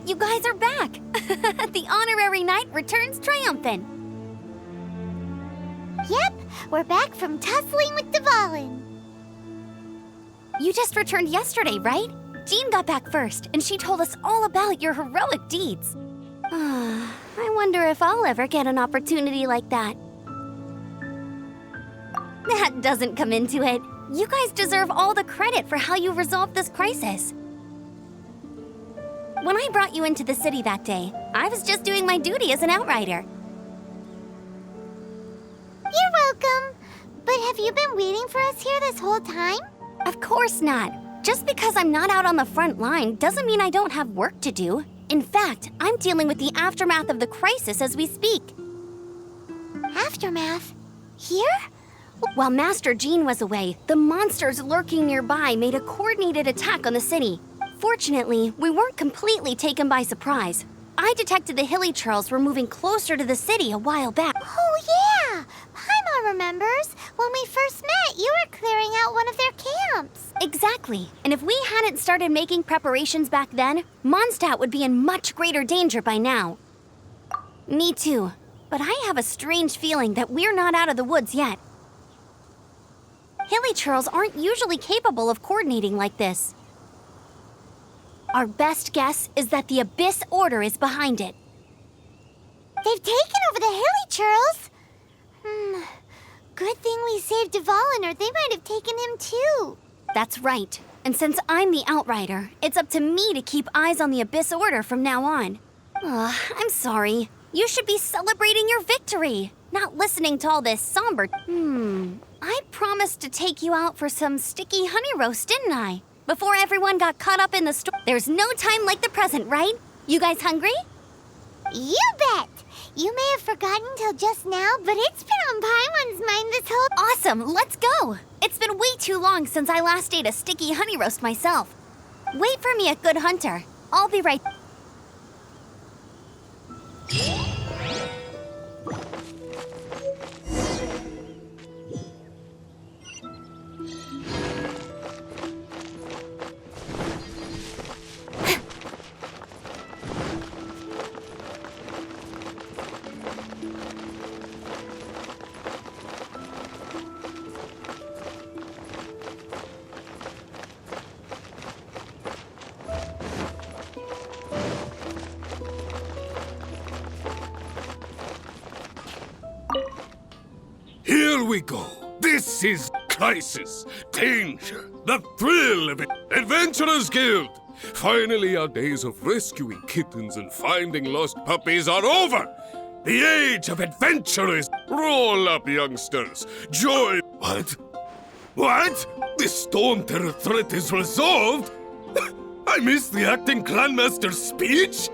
You guys are back! The honorary knight returns triumphant! Yep, we're back from tussling with Dvalin. You just returned yesterday, right? Jean got back first, and she told us all about your heroic deeds. I wonder if I'll ever get an opportunity like that. That doesn't come into it. You guys deserve all the credit for how you resolved this crisis. When I brought you into the city that day, I was just doing my duty as an outrider. You're welcome. But have you been waiting for us here this whole time? Of course not. Just because I'm not out on the front line doesn't mean I don't have work to do. In fact, I'm dealing with the aftermath of the crisis as we speak. Aftermath? Here? While Master Jean was away, the monsters lurking nearby made a coordinated attack on the city. Fortunately, we weren't completely taken by surprise. I detected the Hilly-Churls were moving closer to the city a while back. Oh yeah! Paimon remembers. When we first met, you were clearing out one of their camps. Exactly. And if we hadn't started making preparations back then, Mondstadt would be in much greater danger by now. Me too. But I have a strange feeling that we're not out of the woods yet. Hilly-Churls aren't usually capable of coordinating like this. Our best guess is that the Abyss Order is behind it. They've taken over the Hilly-Churls? Good thing we saved Dvalin, or they might have taken him too. That's right. And since I'm the Outrider, it's up to me to keep eyes on the Abyss Order from now on. I'm sorry. You should be celebrating your victory, not listening to all this somber... I promised to take you out for some sticky honey roast, didn't I? Before everyone got caught up in the storm. There's no time like the present, right? You guys hungry? You bet! You may have forgotten till just now, but it's been on Paimon's mind this whole... Awesome, let's go! It's been way too long since I last ate a sticky honey roast myself. Wait for me at Good Hunter. I'll be right... Here we go. This is crisis, danger, the thrill of it. Adventurers Guild. Finally, our days of rescuing kittens and finding lost puppies are over. The age of adventurers. Roll up, youngsters. Join. What? What? The Storm Terror threat is resolved? I missed the acting clanmaster's speech?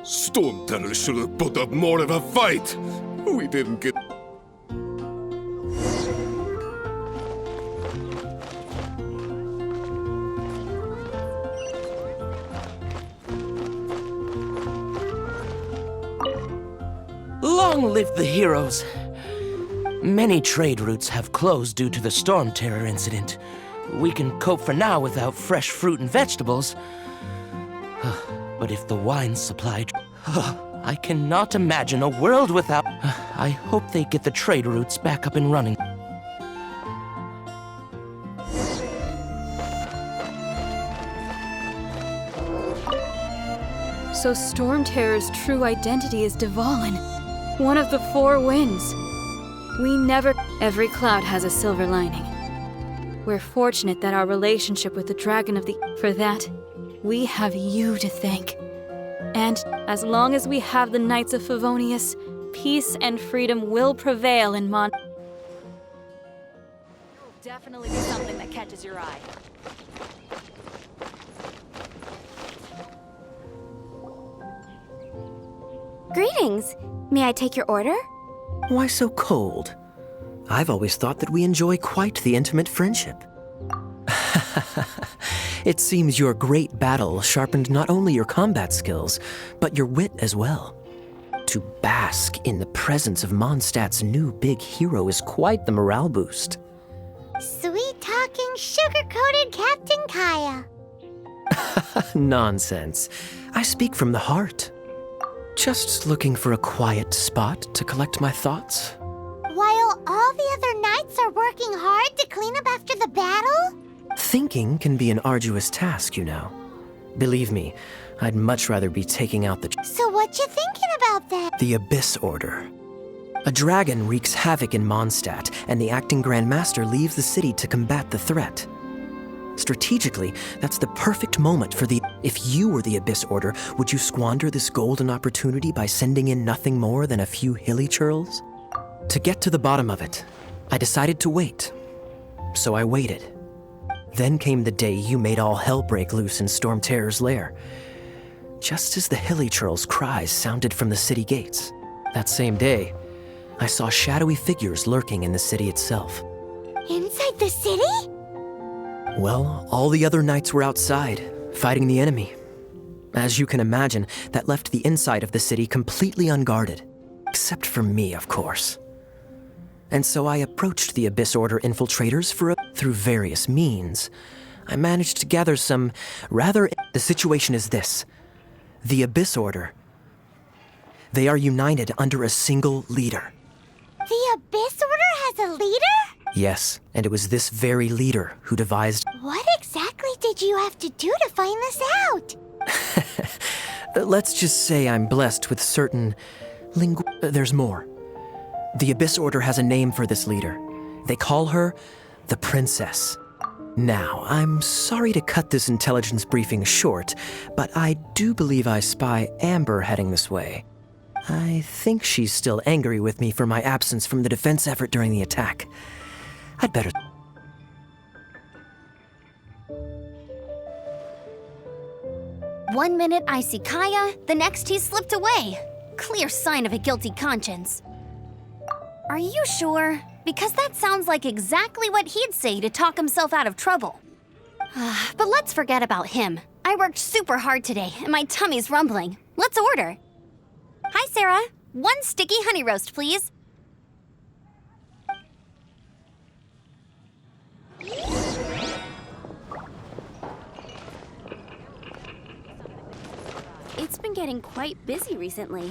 Storm Terror should have put up more of a fight. We didn't get... Long live the heroes! Many trade routes have closed due to the Storm Terror incident. We can cope for now without fresh fruit and vegetables. But if the wine supply... I cannot imagine a world without... I hope they get the trade routes back up and running. So Storm Terror's true identity is Dvalin, one of the four winds. We never... Every cloud has a silver lining. We're fortunate that our relationship with the Dragon of the... For that, we have you to thank. And as long as we have the Knights of Favonius, peace and freedom will prevail in Mon... It'll definitely be something that catches your eye. Greetings. May I take your order? Why so cold? I've always thought that we enjoy quite the intimate friendship. It seems your great battle sharpened not only your combat skills, but your wit as well. To bask in the presence of Mondstadt's new big hero is quite the morale boost. Sweet talking sugar-coated Captain Kaya. Nonsense. I speak from the heart. Just looking for a quiet spot to collect my thoughts. While all the other knights are working hard to clean up after the battle? Thinking can be an arduous task, you know. Believe me, I'd much rather be taking out the... So what you thinking about that? The Abyss Order. A dragon wreaks havoc in Mondstadt, and the acting Grand Master leaves the city to combat the threat. Strategically, that's the perfect moment for the... If you were the Abyss Order, would you squander this golden opportunity by sending in nothing more than a few hilly churls? To get to the bottom of it, I decided to wait. So I waited. Then came the day you made all hell break loose in Storm Terror's lair. Just as the hilly churls' cries sounded from the city gates. That same day, I saw shadowy figures lurking in the city itself. Inside the city? Well, all the other knights were outside, fighting the enemy. As you can imagine, that left the inside of the city completely unguarded. Except for me, of course. And so I approached the Abyss Order infiltrators through various means. I managed to gather some rather... The situation is this. The Abyss Order. They are united under a single leader. The Abyss Order has a leader? Yes, and it was this very leader who devised... What exactly did you have to do to find this out? Let's just say I'm blessed with certain... There's more. The Abyss Order has a name for this leader. They call her the Princess. Now, I'm sorry to cut this intelligence briefing short, but I do believe I spy Amber heading this way. I think she's still angry with me for my absence from the defense effort during the attack. I'd better... One minute I see Kaya, the next he's slipped away. Clear sign of a guilty conscience. Are you sure? Because that sounds like exactly what he'd say to talk himself out of trouble. But let's forget about him. I worked super hard today, and my tummy's rumbling. Let's order. Hi, Sarah. 1 sticky honey roast, please. It's been getting quite busy recently.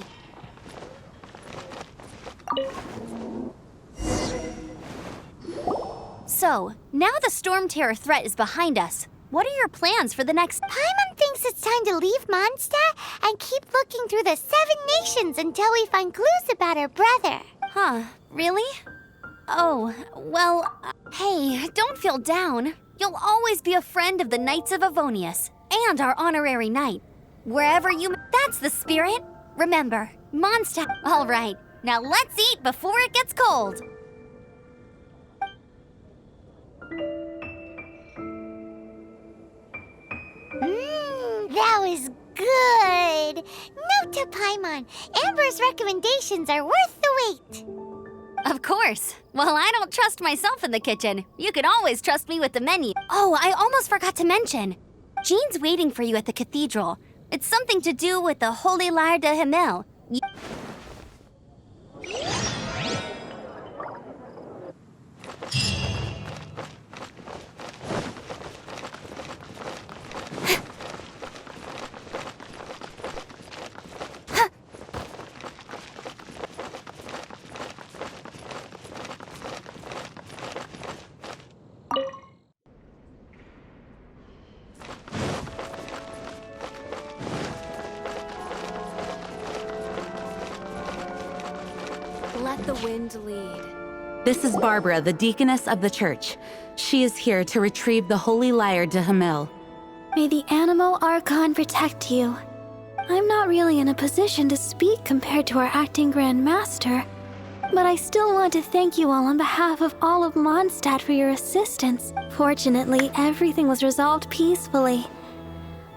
So, now the Storm Terror threat is behind us. What are your plans for the next... Paimon thinks it's time to leave Mondstadt and keep looking through the 7 nations until we find clues about her brother. Huh, really? Oh, well, hey, don't feel down. You'll always be a friend of the Knights of Avonius, and our honorary knight. Wherever you... That's the spirit. Remember, Mondstadt... All right, now let's eat before it gets cold. That was good. Note to Paimon, Amber's recommendations are worth the wait. Of course. Well, I don't trust myself in the kitchen. You can always trust me with the menu. Oh, I almost forgot to mention. Jean's waiting for you at the cathedral. It's something to do with the Holy Lyre de Himmel. Let the wind lead. This is Barbara, the deaconess of the church. She is here to retrieve the Holy Lyre de Himmel. May the Animo Archon protect you. I'm not really in a position to speak compared to our acting Grand Master, but I still want to thank you all on behalf of all of Mondstadt for your assistance. Fortunately, everything was resolved peacefully.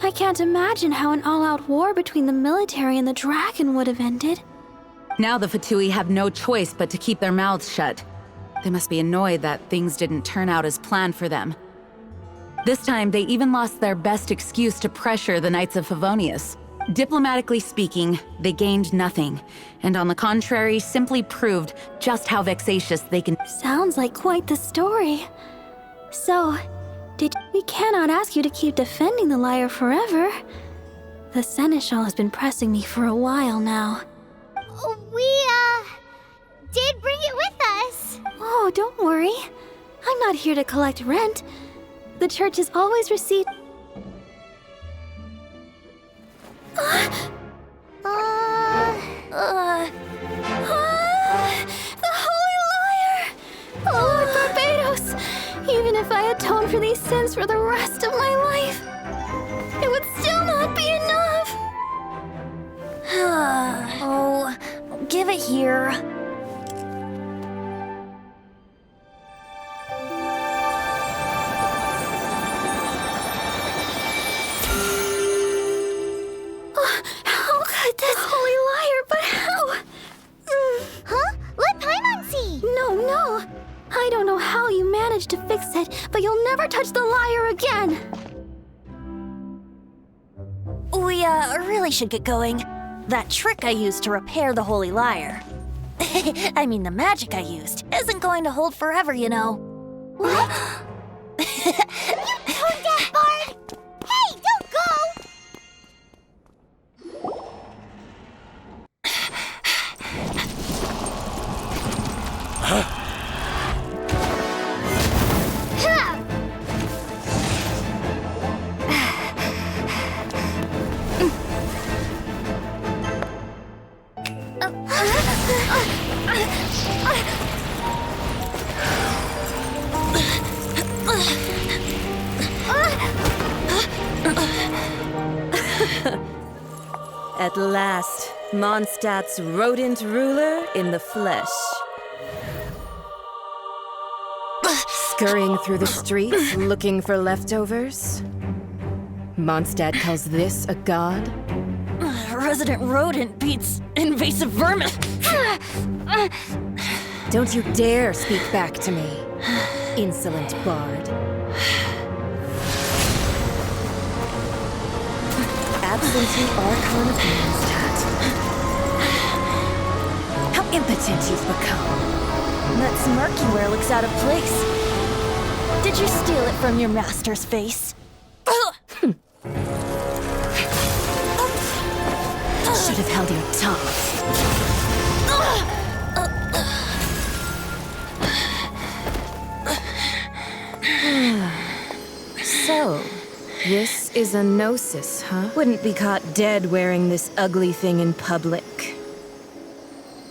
I can't imagine how an all-out war between the military and the dragon would have ended. Now the Fatui have no choice but to keep their mouths shut. They must be annoyed that things didn't turn out as planned for them. This time, they even lost their best excuse to pressure the Knights of Favonius. Diplomatically speaking, they gained nothing, and on the contrary, simply proved just how vexatious they can... Sounds like quite the story. So, We cannot ask you to keep defending the lyre forever. The Seneschal has been pressing me for a while now. We, did bring it with us. Oh, don't worry. I'm not here to collect rent. The church has always received... The Holy Lyre! Lord Barbados! Even if I atone for these sins for the rest of my life, it would still not be enough! Oh, give it here. How could this Holy Lyre, but how? Huh? Let Paimon see. No. I don't know how you managed to fix it, but you'll never touch the lyre again! We, really should get going. That trick I used to repair the Holy Lyre. I mean, the magic I used isn't going to hold forever, you know. What? You tone-deaf bard! Hey, don't go! At last, Mondstadt's rodent ruler in the flesh. Scurrying through the streets looking for leftovers. Mondstadt calls this a god? Resident rodent beats invasive vermin. Don't you dare speak back to me, insolent bard. Absentee Archon of Mondstadt. How impotent you've become. That smirk you wear looks out of place. Did you steal it from your master's face? Should have held your tongue. So, this is a gnosis, huh? Wouldn't be caught dead wearing this ugly thing in public.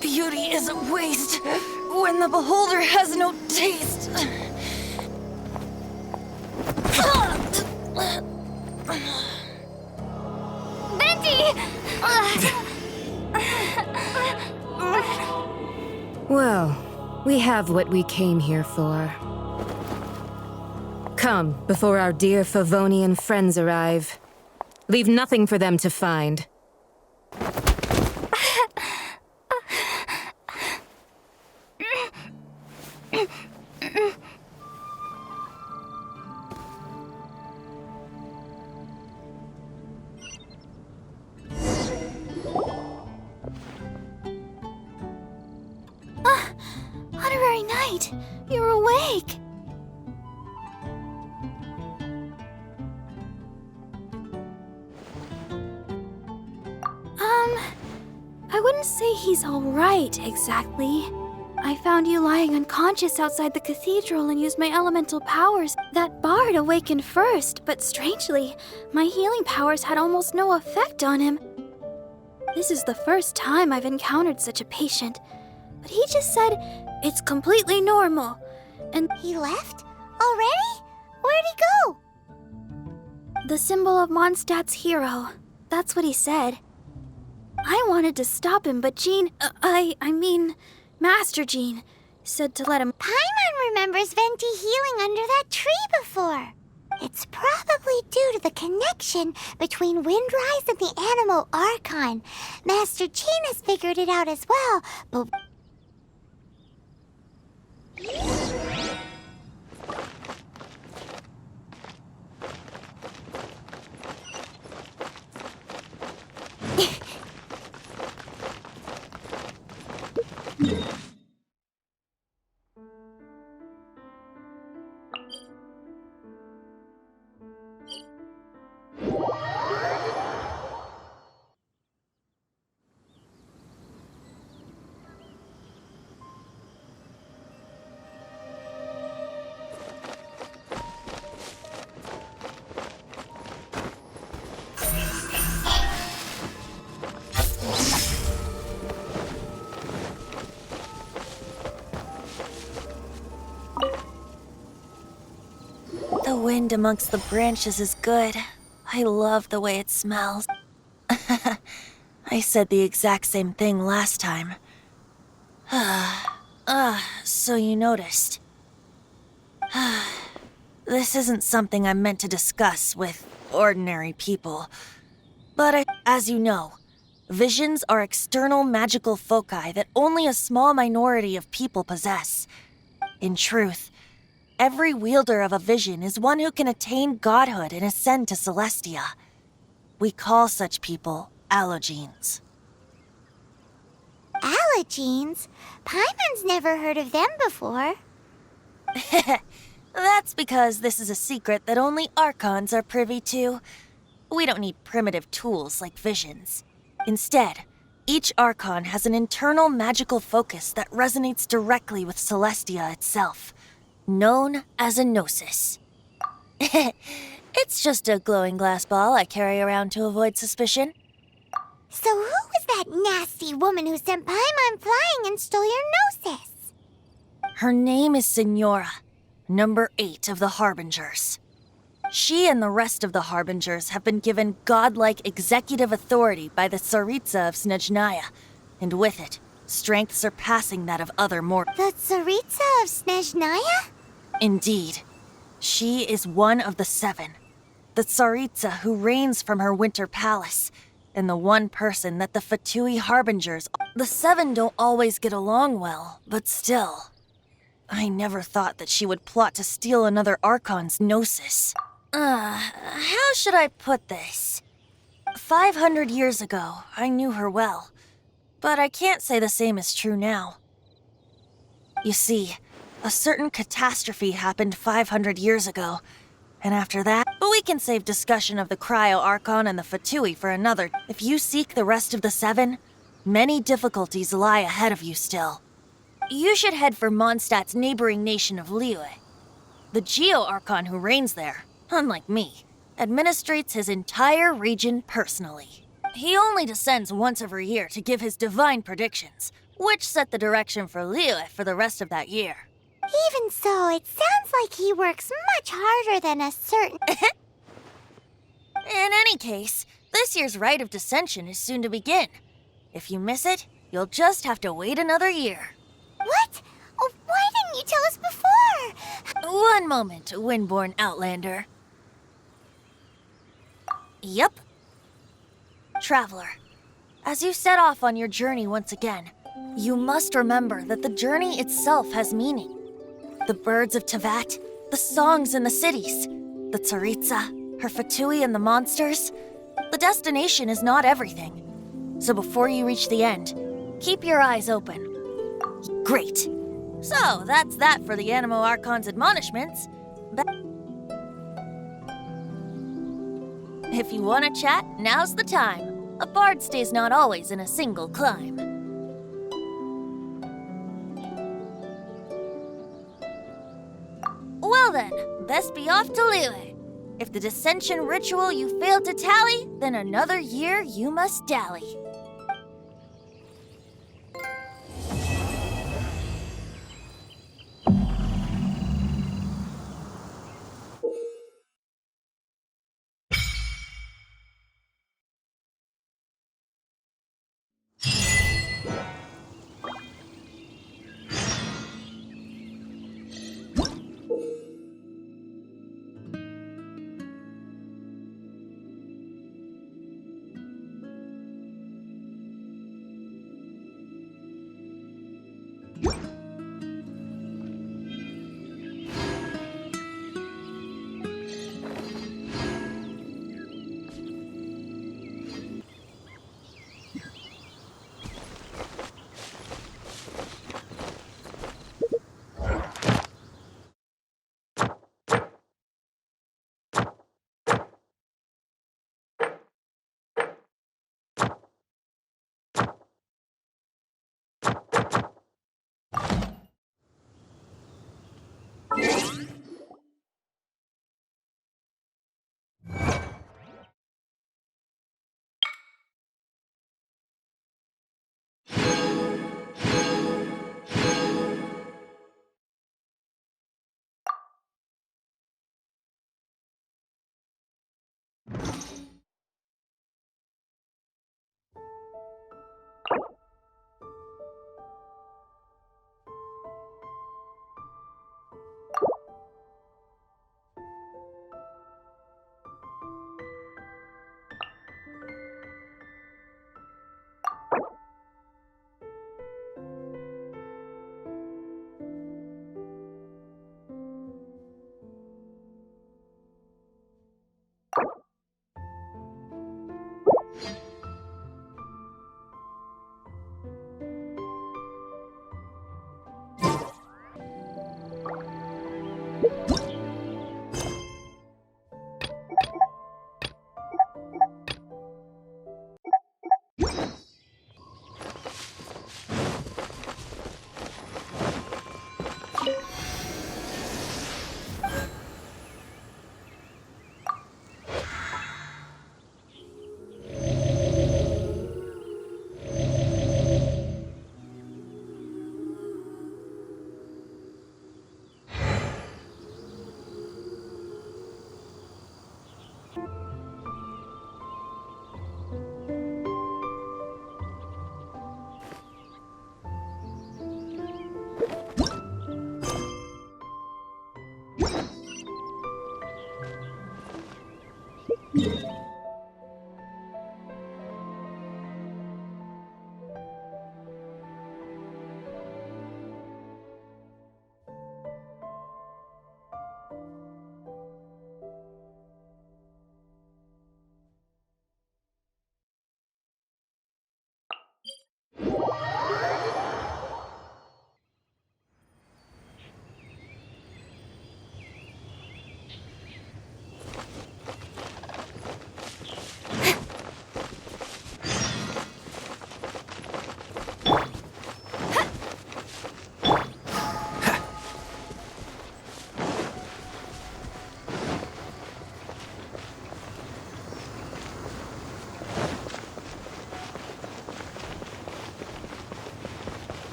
Beauty is a waste when the beholder has no taste. Venti! Well, we have what we came here for. Come, before our dear Favonian friends arrive. Leave nothing for them to find. Honorary Knight, you're awake! I wouldn't say he's alright, exactly. I found you lying unconscious outside the cathedral and used my elemental powers. That bard awakened first, but strangely, my healing powers had almost no effect on him. This is the first time I've encountered such a patient, but he just said it's completely normal. And He left? Already? Where'd he go? the symbol of Mondstadt's hero. That's what he said. I wanted to stop him, but Jean, I mean, Master Jean, said to let him. Paimon remembers Venti healing under that tree before. It's probably due to the connection between Windrise and the Animal Archon. Master Jean has figured it out as well, but... The wind amongst the branches is good. I love the way it smells. I said the exact same thing last time. So you noticed. This isn't something I'm meant to discuss with ordinary people. But as you know, visions are external magical foci that only a small minority of people possess. In truth, every wielder of a vision is one who can attain godhood and ascend to Celestia. We call such people allogenes. Allogenes? Paimon's never heard of them before. That's because this is a secret that only Archons are privy to. We don't need primitive tools like visions. Instead, each Archon has an internal magical focus that resonates directly with Celestia itself, known as a gnosis. It's just a glowing glass ball I carry around to avoid suspicion. So who was that nasty woman who sent Paimon flying and stole your gnosis? Her name is Signora, number 8 of the Harbingers. She and the rest of the Harbingers have been given godlike executive authority by the Tsaritsa of Snezhnaya, and with it, strength surpassing that of other mortals. The Tsaritsa of Snezhnaya? Indeed. She is one of the 7, the Tsaritsa who reigns from her winter palace, and the one person that the Fatui Harbingers... The 7 don't always get along well, but still... I never thought that she would plot to steal another Archon's gnosis. How should I put this? 500 years ago, I knew her well, but I can't say the same is true now. You see, a certain catastrophe happened 500 years ago, and after that, we can save discussion of the Cryo Archon and the Fatui for another. If you seek the rest of the 7, many difficulties lie ahead of you still. You should head for Mondstadt's neighboring nation of Liyue. The Geo-Archon who reigns there, unlike me, administrates his entire region personally. He only descends once every year to give his divine predictions, which set the direction for Liyue for the rest of that year. Even so, it sounds like he works much harder than a certain... In any case, this year's Rite of Descension is soon to begin. If you miss it, you'll just have to wait another year. What? Oh, why didn't you tell us before? One moment, Windborn Outlander. Yup. Traveler, as you set off on your journey once again, you must remember that the journey itself has meaning. The birds of Teyvat, the songs in the cities, the Tsaritsa, her Fatui and the monsters. The destination is not everything. So before you reach the end, keep your eyes open. Great. So, that's that for the Animo Archon's admonishments. If you want to chat, now's the time. A bard stays not always in a single clime. Well then, best be off to Liyue. If the dissension ritual you failed to tally, then another year you must dally.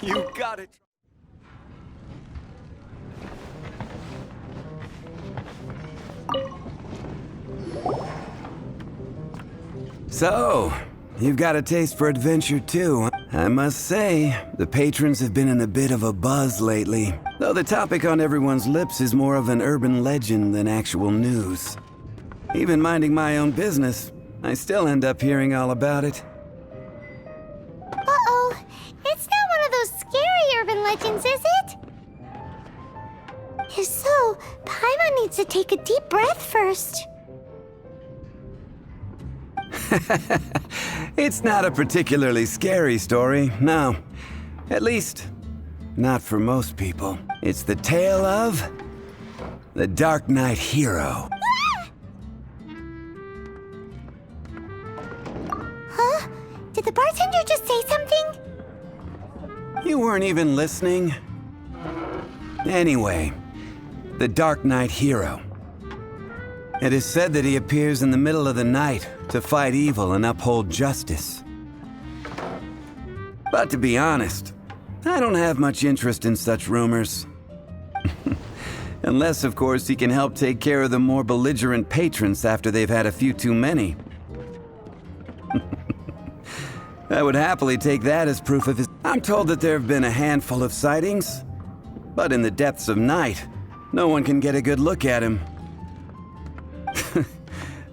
You got it. So, you've got a taste for adventure too. I must say, the patrons have been in a bit of a buzz lately. Though the topic on everyone's lips is more of an urban legend than actual news. Even minding my own business, I still end up hearing all about it. Uh-oh. It's not one of those scary urban legends, is it? If so, Paimon needs to take a deep breath first. It's not a particularly scary story, no. At least, not for most people. It's the tale of the Dark Knight hero. Huh? Did the bartender just say something? You weren't even listening. Anyway, the Dark Knight hero. It is said that he appears in the middle of the night to fight evil and uphold justice. But to be honest, I don't have much interest in such rumors. Unless, of course, he can help take care of the more belligerent patrons after they've had a few too many. I would happily take that as proof of his... I'm told that there have been a handful of sightings, but in the depths of night, no one can get a good look at him.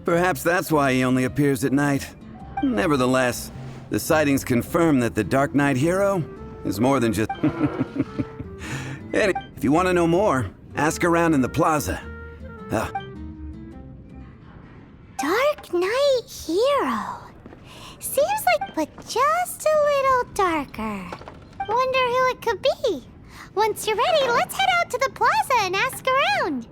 Perhaps that's why he only appears at night. Nevertheless, the sightings confirm that the Dark Knight hero is more than just... Anyway, if you want to know more, ask around in the plaza. Dark Knight hero. Seems like, but just a little darker. Wonder who it could be. Once you're ready, let's head out to the plaza and ask around.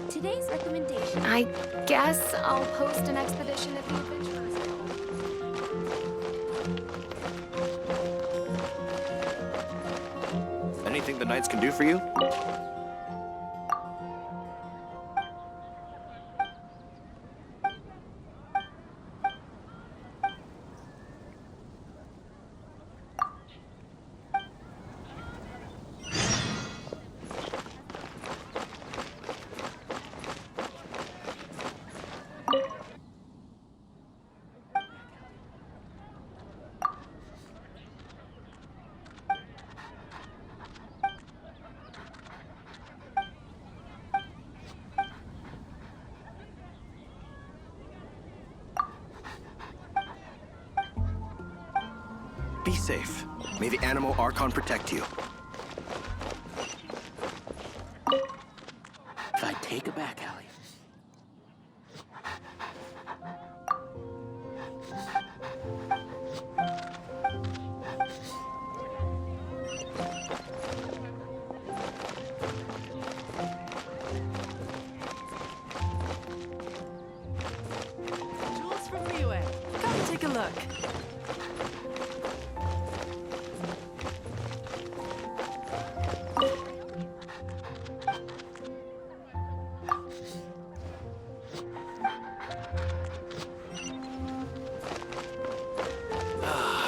Today's recommendation. I guess I'll post an expedition at the Adventurers Guild. Anything the Knights can do for you? Be safe. May the animal Archon protect you. If I take a back alley. Tools from Miha. Come take a look.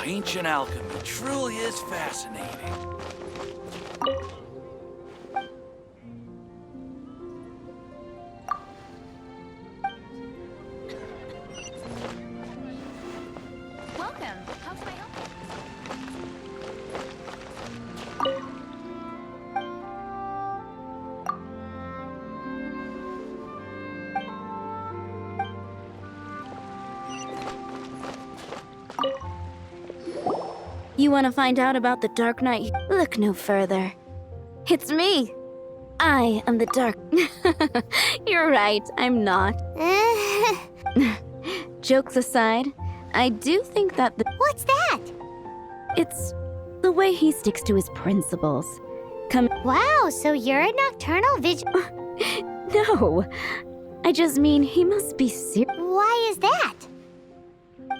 Ancient alchemy truly is fascinating. Welcome. How can I help You want to find out about the Dark Knight? Look no further. It's me. I am the Dark... You're right, I'm not. Jokes aside, I do think that the... What's that? It's the way he sticks to his principles. Wow, so you're a nocturnal vigil... No, I just mean he must be serious. Why is that?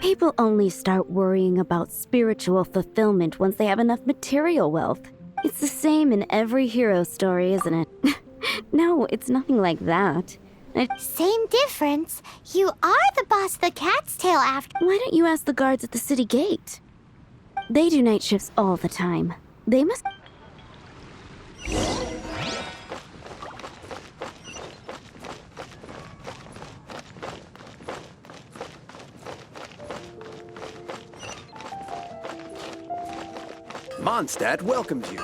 People only start worrying about spiritual fulfillment once they have enough material wealth. It's the same in every hero story, isn't it? No, it's nothing like that. Same difference. You are the boss of the Cat's Tail after. Why don't you ask the guards at the city gate? They do night shifts all the time. They must... Mondstadt welcomes you.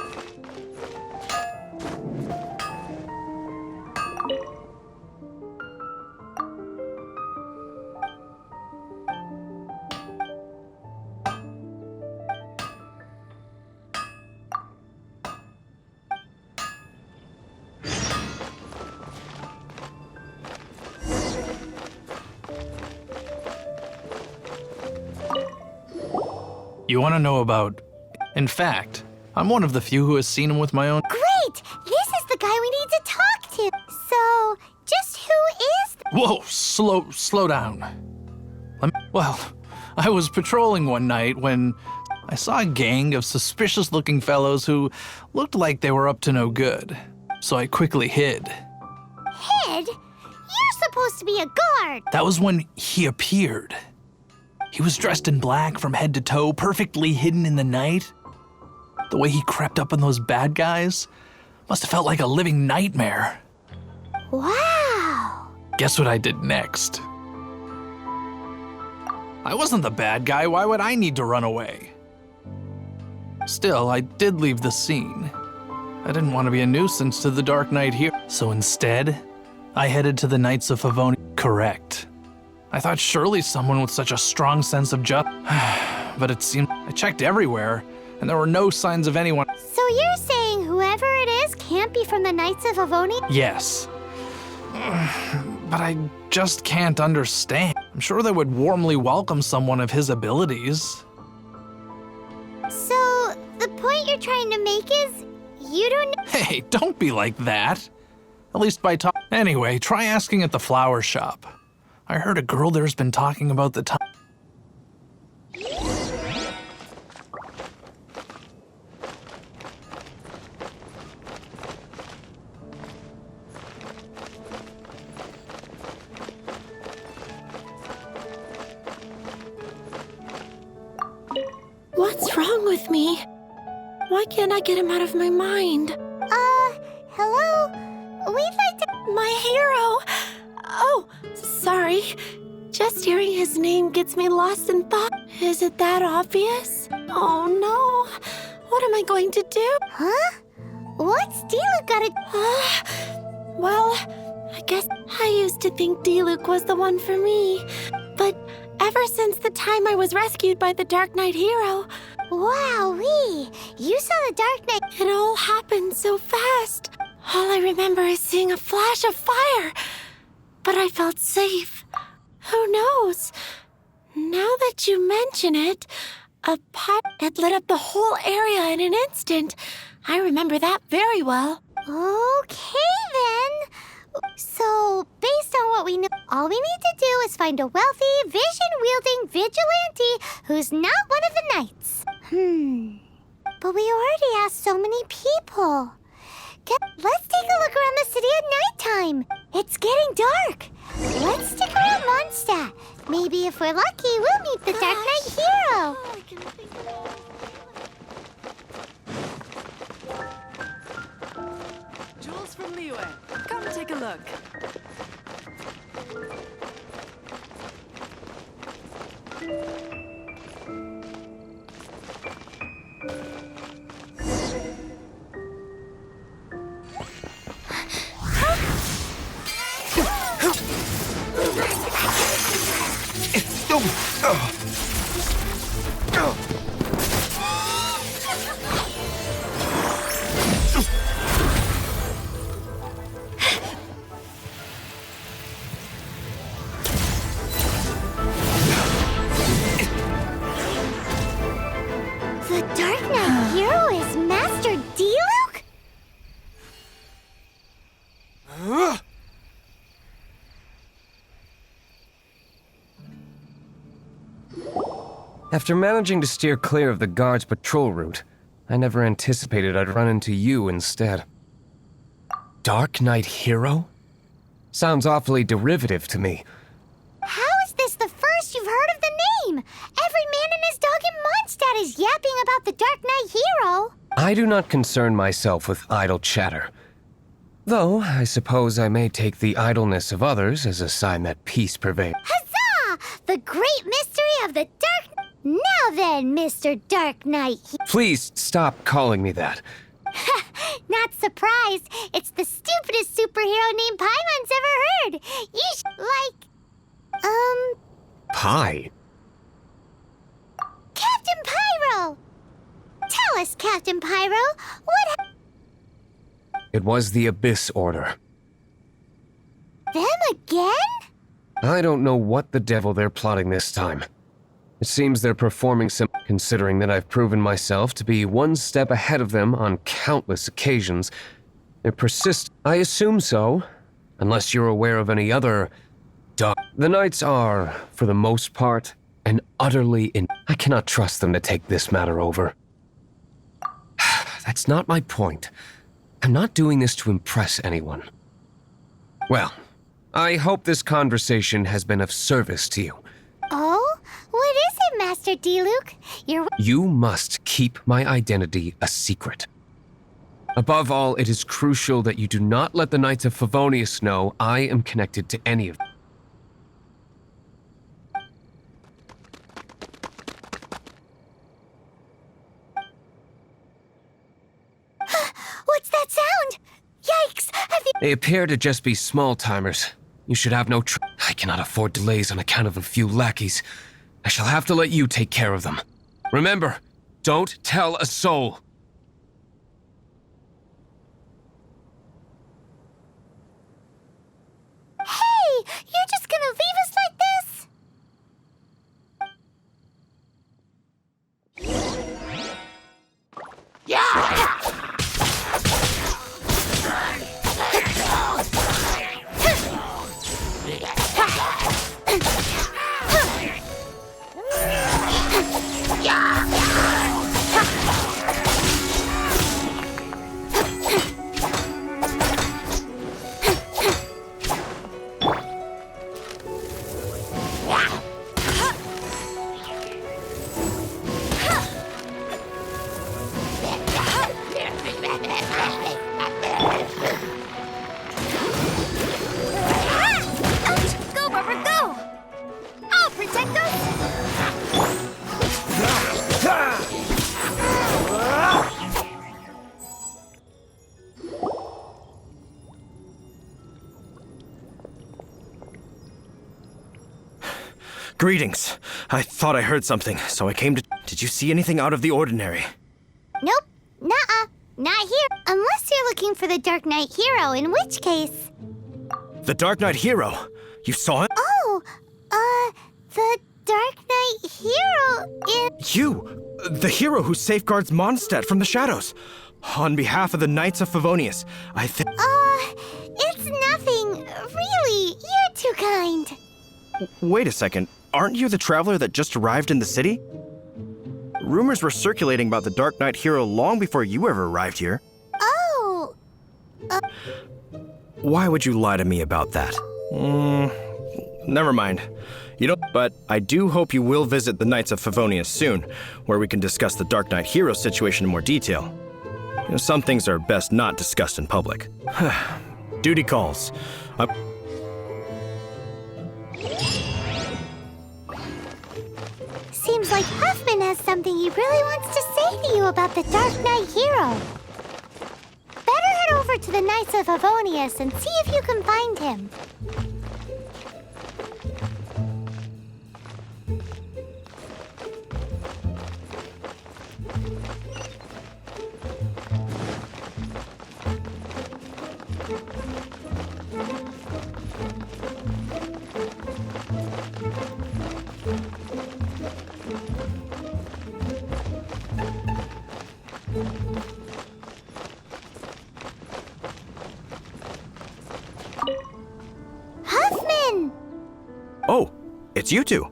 You want to know about... In fact, I'm one of the few who has seen him with my own... Great! This is the guy we need to talk to. So, just who is... Whoa, slow down. Well, I was patrolling one night when I saw a gang of suspicious-looking fellows who looked like they were up to no good. So I quickly hid. Hid? You're supposed to be a guard. That was when he appeared. He was dressed in black from head to toe, perfectly hidden in the night. The way he crept up on those bad guys must have felt like a living nightmare. Wow. Guess what I did next? I wasn't the bad guy. Why would I need to run away? Still, I did leave the scene. I didn't want to be a nuisance to the Dark Knight here. So instead, I headed to the Knights of Favonius. Correct. I thought surely someone with such a strong sense of justice. But it seemed I checked everywhere, and there were no signs of anyone. So you're saying whoever it is can't be from the Knights of Favonius? Yes. But I just can't understand. I'm sure they would warmly welcome someone of his abilities. So, the point you're trying to make is, you don't... Hey, don't be like that. At least by talk. Anyway, try asking at the flower shop. I heard a girl there's been talking about the time. What's wrong with me? Why can't I get him out of my mind? Hello? We'd like to... My hero! Oh, sorry. Just hearing his name gets me lost in thought. Is it that obvious? Oh no. What am I going to do? Huh? What's Diluc got to... Well, I guess I used to think Diluc was the one for me. But ever since the time I was rescued by the Dark Knight hero... Wowee! You saw the Dark Knight... It all happened so fast. All I remember is seeing a flash of fire. But I felt safe. Who knows? Now that you mention it, a pot had lit up the whole area in an instant. I remember that very well. Okay, then. So, based on what we know, all we need to do is find a wealthy, vision-wielding vigilante who's not one of the knights. But we already asked so many people. Let's take a look around the city at nighttime. It's getting dark. Let's stick around Mondstadt. Maybe if we're lucky, we'll meet the Dark Knight hero. Jules from Liyue, come take a look. The Dark Knight hero is Master Diluc? After managing to steer clear of the guards' patrol route, I never anticipated I'd run into you instead. Dark Knight Hero? Sounds awfully derivative to me. How is this the first you've heard of the name? Every man and his dog in Mondstadt is yapping about the Dark Knight Hero. I do not concern myself with idle chatter. Though, I suppose I may take the idleness of others as a sign that peace prevails. Huzzah! The great mystery of the Dark... Now then, Mr. Dark Knight... Please stop calling me that. Not surprised. It's the stupidest superhero name Paimon's ever heard. You Pi? Captain Pyro! Tell us, Captain Pyro, what It was the Abyss Order. Them again? I don't know what the devil they're plotting this time. It seems they're performing some, considering that I've proven myself to be one step ahead of them on countless occasions. They persist. I assume so, unless you're aware of any other dark. The Knights are, for the most part, and utterly I cannot trust them to take this matter over. That's not my point. I'm not doing this to impress anyone. Well, I hope this conversation has been of service to you. Oh? What is it, Master D-Luke? You must keep my identity a secret. Above all, it is crucial that you do not let the Knights of Favonius know I am connected to any of them. What's that sound? Yikes! They appear to just be small-timers. You should have no I cannot afford delays on account of a few lackeys. I shall have to let you take care of them. Remember, don't tell a soul. Hey! You're just gonna leave us like this? Go, Rubber, go! I'll protect us! Greetings. I thought I heard something, so I came to... Did you see anything out of the ordinary? Nope. Nuh-uh. Not here. Unless you're looking for the Dark Knight Hero, in which case... The Dark Knight Hero? You saw him? Oh, the Dark Knight Hero is... You! The hero who safeguards Mondstadt from the shadows. On behalf of the Knights of Favonius, I think... it's nothing. Really, you're too kind. Wait a second. Aren't you the traveler that just arrived in the city? Rumors were circulating about the Dark Knight Hero long before you ever arrived here. Oh. Why would you lie to me about that? Never mind. You don't, but I do hope you will visit the Knights of Favonius soon, where we can discuss the Dark Knight Hero situation in more detail. Some things are best not discussed in public. Duty calls. Seems like Huffman has something he really wants to say to you about the Dark Knight Hero. Better head over to the Knights of Favonius and see if you can find him. Huffman! Oh, it's you two.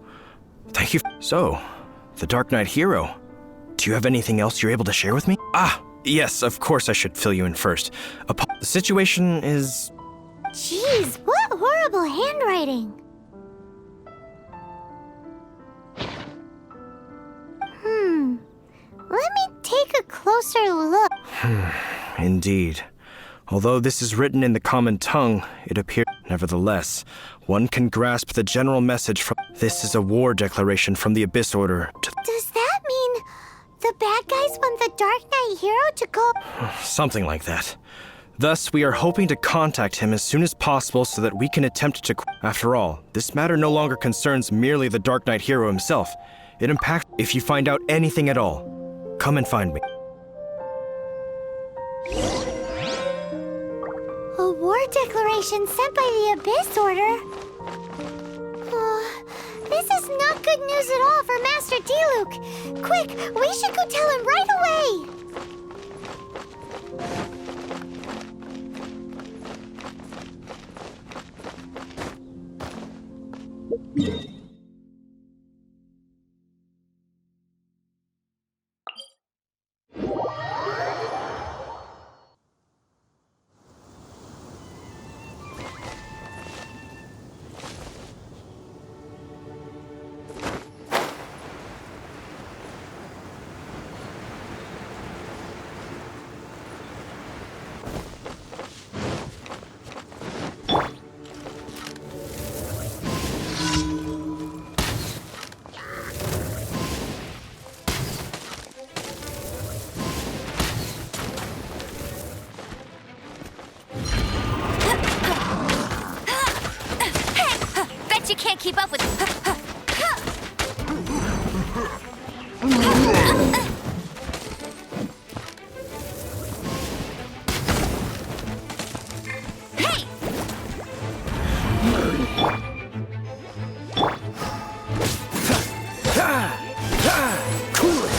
Thank you. So, The Dark Knight hero. Do you have anything else you're able to share with me? Ah, yes, of course I should fill you in first. The situation is... Jeez, what horrible handwriting. Let me take a closer look. Indeed. Although this is written in the common tongue, it appears... Nevertheless, one can grasp the general message from... This is a war declaration from the Abyss Order to... Does that mean the bad guys want the Dark Knight hero to go... Something like that. Thus, we are hoping to contact him as soon as possible so that we can attempt to... After all, this matter no longer concerns merely the Dark Knight hero himself. It impacts... If you find out anything at all, come and find me. A war declaration sent by the Abyss Order? This is not good news at all for Master Diluc. Quick, we should go tell him right away! You can't keep up with... Hey! Cool it!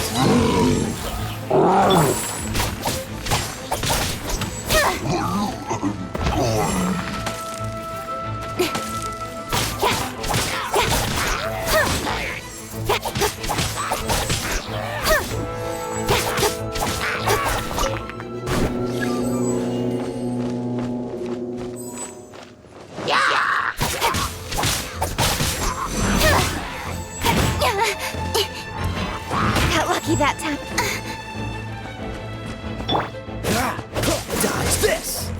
That time. Dodge this!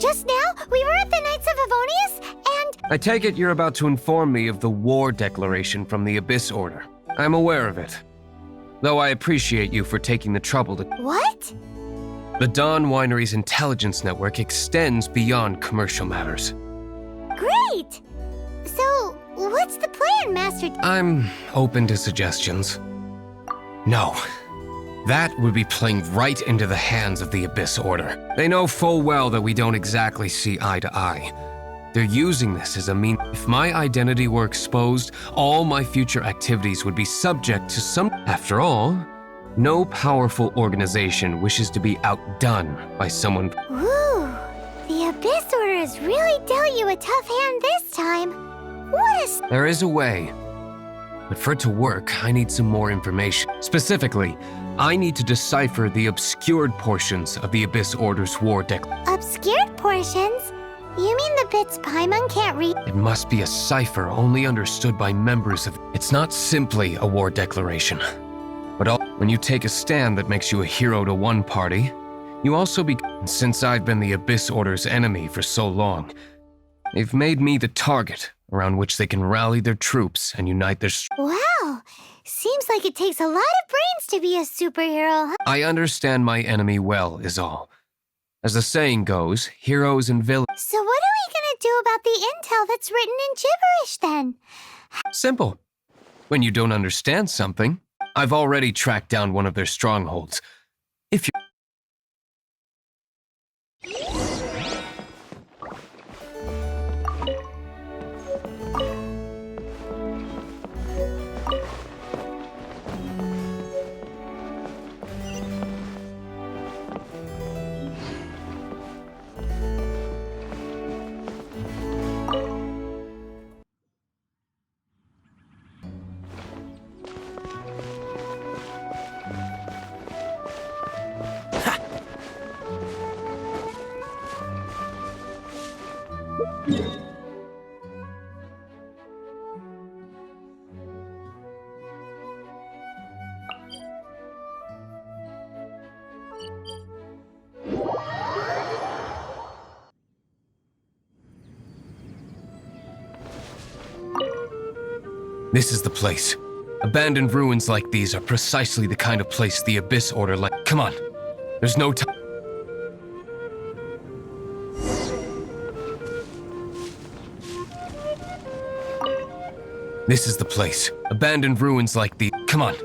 just now, we were at the Knights of Favonius, and... I take it you're about to inform me of the war declaration from the Abyss Order. I'm aware of it. Though I appreciate you for taking the trouble to... What? The Dawn Winery's intelligence network extends beyond commercial matters. Great! So, what's the plan, Master... I'm open to suggestions. No. That would be playing right into the hands of the Abyss Order. They know full well that we don't exactly see eye to eye. They're using this as a mean. If my identity were exposed, all my future activities would be subject to some... After all, no powerful organization wishes to be outdone by someone... Ooh, the Abyss Order has really dealt you a tough hand this time. What a... There is a way. But for it to work, I need some more information. Specifically, I need to decipher the obscured portions of the Abyss Order's war declaration. Obscured portions? You mean the bits Paimon can't read? It must be a cipher only understood by members of... It's not simply a war declaration. But when you take a stand that makes you a hero to one party, you also Since I've been the Abyss Order's enemy for so long, they've made me the target around which they can rally their troops and unite their... Wow! Seems like it takes a lot of brains to be a superhero, huh? I understand my enemy well, is all. As the saying goes, heroes and villains... So what are we gonna do about the intel that's written in gibberish, then? Simple. When you don't understand something, I've already tracked down one of their strongholds. If you... This is the place. Abandoned ruins like these are precisely the kind of place the Abyss Order like... Come on. There's no time. This is the place. Abandoned ruins like these... Come on.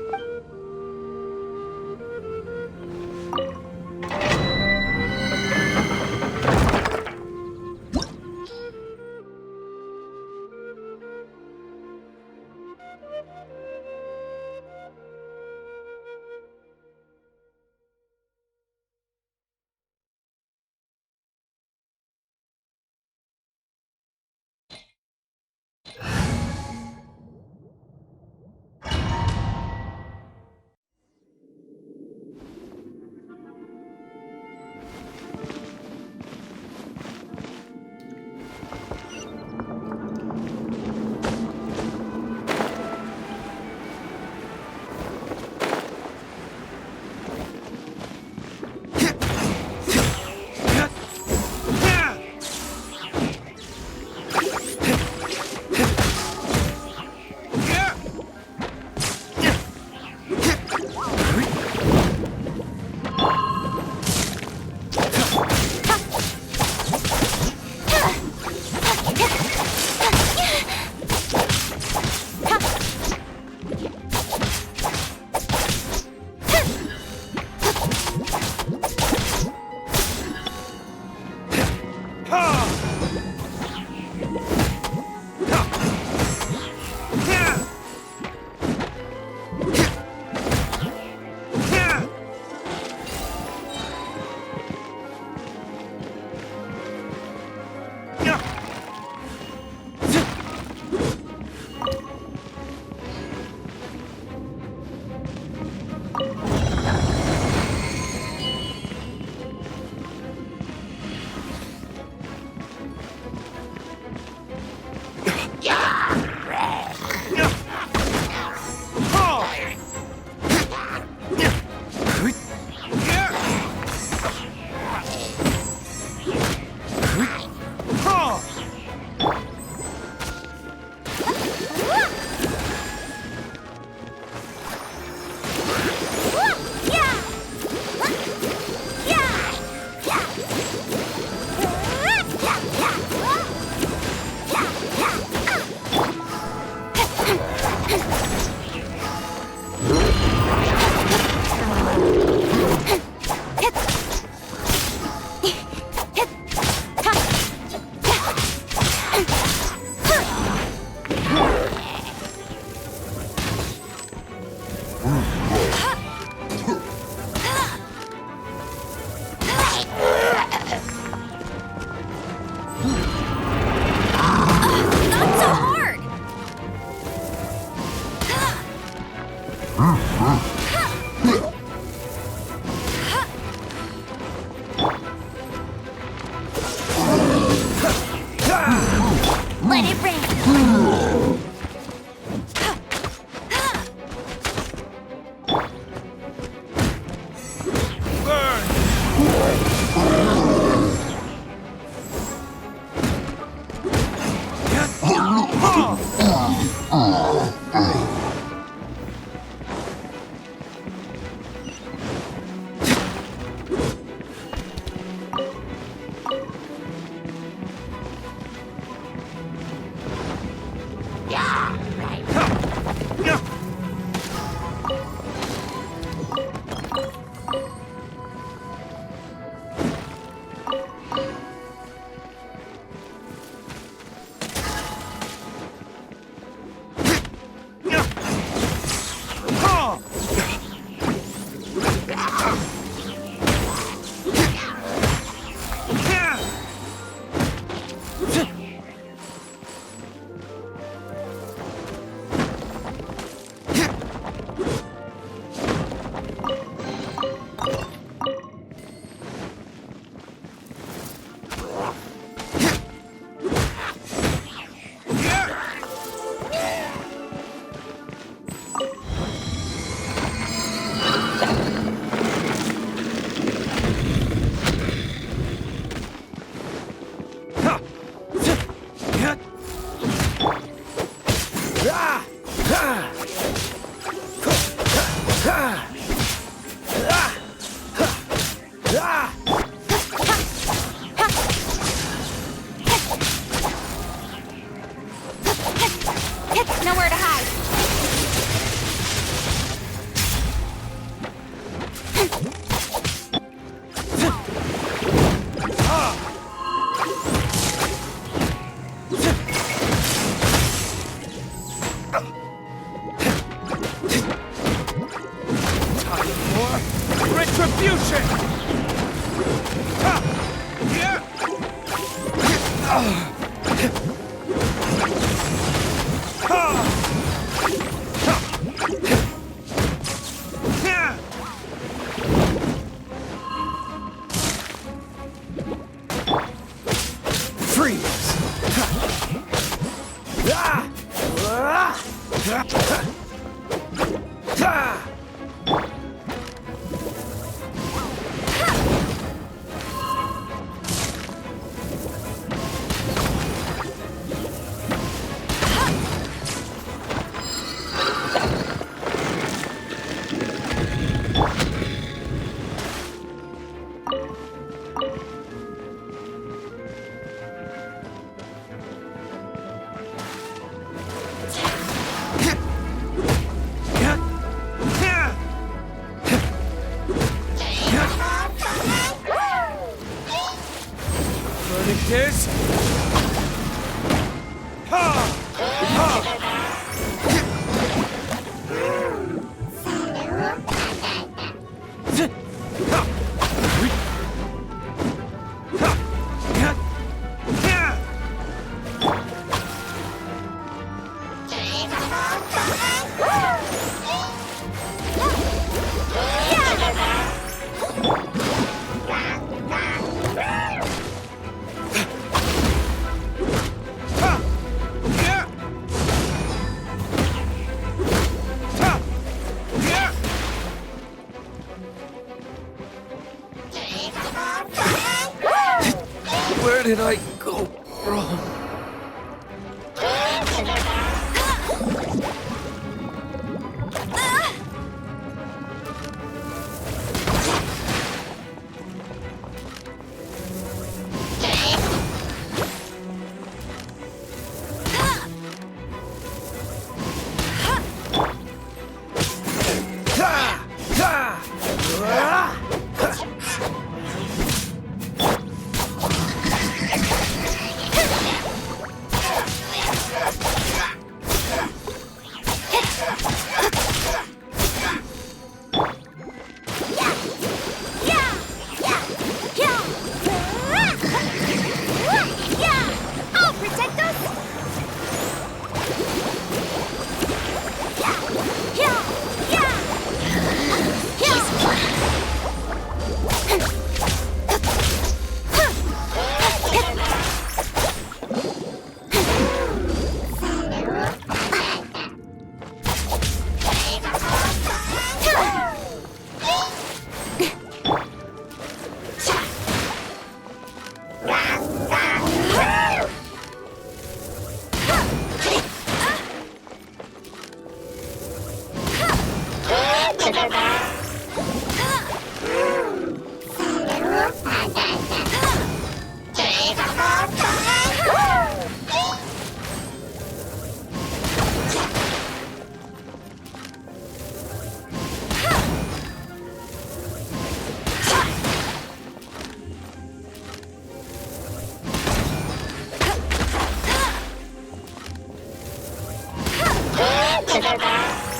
Not so hard! Let it rain! Nowhere to hide. Where did I go wrong?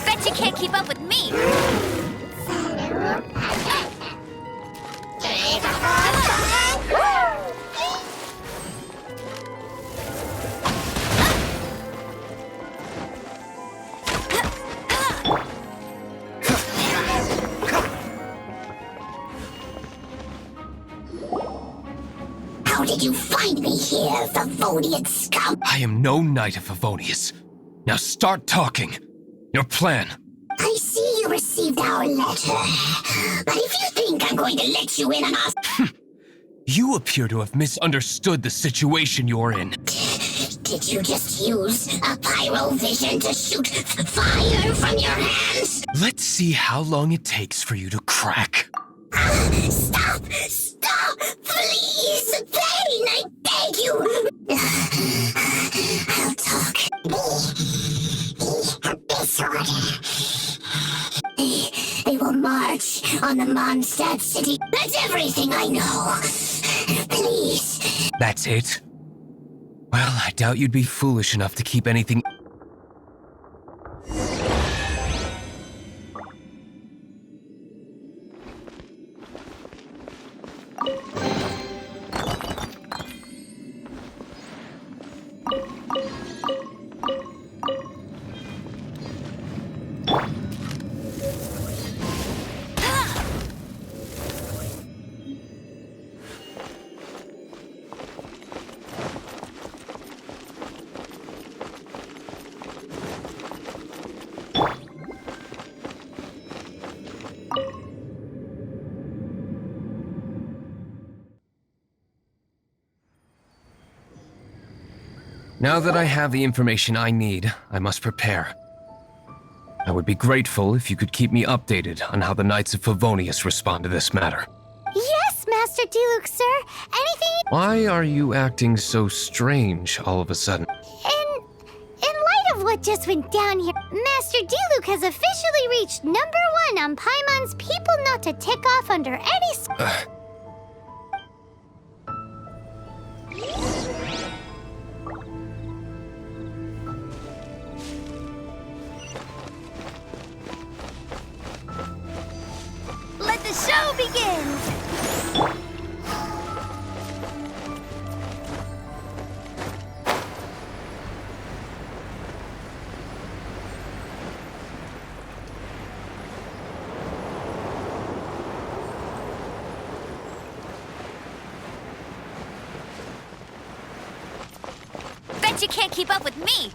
Bet you can't keep up with me! How did you find me here, Favonian scum? I am no knight of Favonius. Now start talking. Your plan. I see you received our letter. But if you think I'm going to let you in on our... You appear to have misunderstood the situation you're in. Did you just use a pyrovision to shoot fire from your hands? Let's see how long it takes for you to crack. Stop! Stop! Please! Pain, I beg you! I'll talk. They will march on the Mondstadt city. That's everything I know. Please. That's it? Well, I doubt you'd be foolish enough to keep anything... Now that I have the information I need, I must prepare. I would be grateful if you could keep me updated on how the Knights of Favonius respond to this matter. Yes, Master Diluc, sir. Anything... Why are you acting so strange all of a sudden? In light of what just went down here, Master Diluc has officially reached #1 on Paimon's people not to tick off under any... Let the show begin! Bet you can't keep up with me!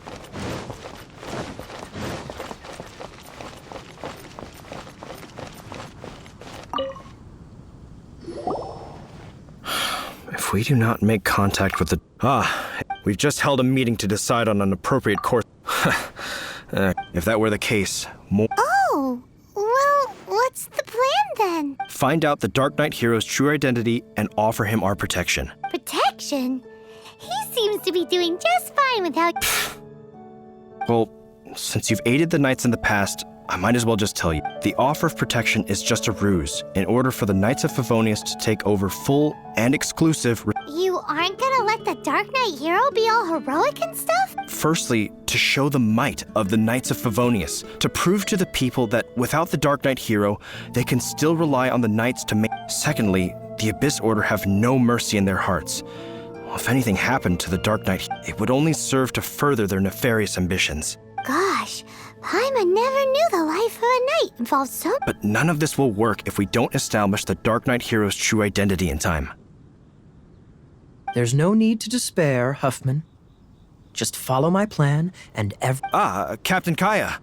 If we do not make contact with the... we've just held a meeting to decide on an appropriate course. If that were the case, Oh, well, what's the plan then? find out the Dark Knight hero's true identity and offer him our protection. Protection? He seems to be doing just fine without... Well, since you've aided the Knights in the past, I might as well just tell you. The offer of protection is just a ruse in order for the Knights of Favonius to take over full and exclusive... You aren't gonna let the Dark Knight hero be all heroic and stuff? Firstly, to show the might of the Knights of Favonius, to prove to the people that without the Dark Knight hero, they can still rely on the Knights to make... Secondly, the Abyss Order have no mercy in their hearts. Well, if anything happened to the Dark Knight, it would only serve to further their nefarious ambitions. Gosh, Paimon never knew the life of a knight involved so... But none of this will work if we don't establish the Dark Knight hero's true identity in time. There's no need to despair, Huffman. Just follow my plan and Captain Kaya.